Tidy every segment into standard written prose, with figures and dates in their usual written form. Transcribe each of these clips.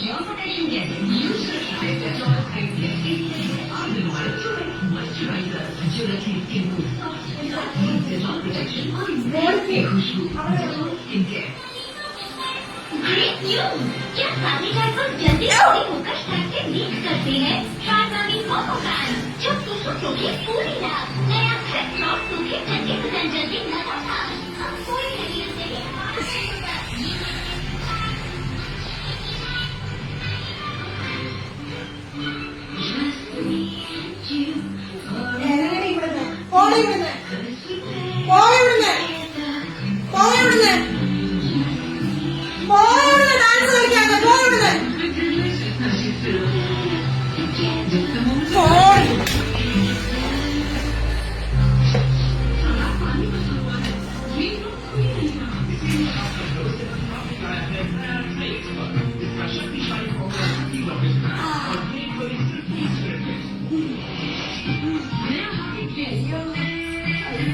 Great news! क्या साथी driver जल्दी अपनी होकर ट्रैक से लीक करते हैं? शारदानी मोको ब्रांड जो सूखे पूरी रात नया फ्रेश क्रॉप सूखे ठंडे जल्दी नया था कोई नहीं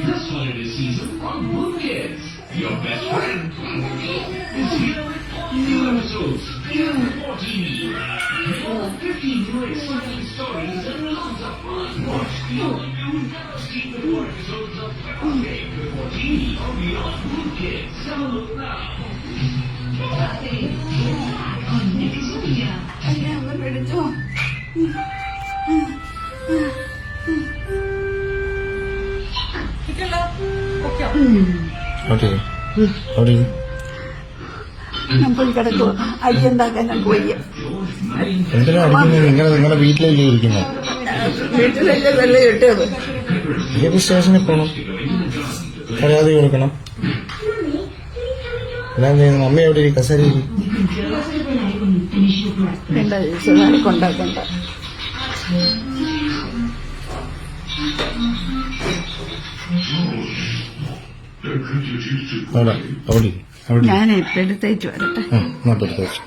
This holiday season on Moon Kids, your best friend is here with all new episodes, even more TV. 15 new exciting stories and lots of fun. Watch the all-new Never Seen Before episodes of Friday before TV or beyond Moon Kids. Download now. On Nextmedia. ഞാൻ പോയി കിടക്കുക അടിയുണ്ടാക്കാൻ ഞാൻ പോയി. എന്തിനാ അടിക്കുന്നത്? നിങ്ങളുടെ വീട്ടിലല്ലേ ഇരിക്കുന്നത്? വീട്ടിലല്ലേ വെള്ളം ഇട്ടത്. ഏത് സ്റ്റേഷനിൽ പോകണം? പരാതി കൊടുക്കണം. എല്ലാം ചെയ്യുന്നു. അമ്മ എവിടെ ഇരിക്കും? കസേരയിൽ എന്താ ഈശ്വരനെ കൊണ്ടാക്കണ്ട. അവിടെ അവിടെ ഞാൻ ഇപ്പൊ എടുത്തേച്ചു വരട്ടെ. അങ്ങോട്ട് എടുത്തേച്ചു.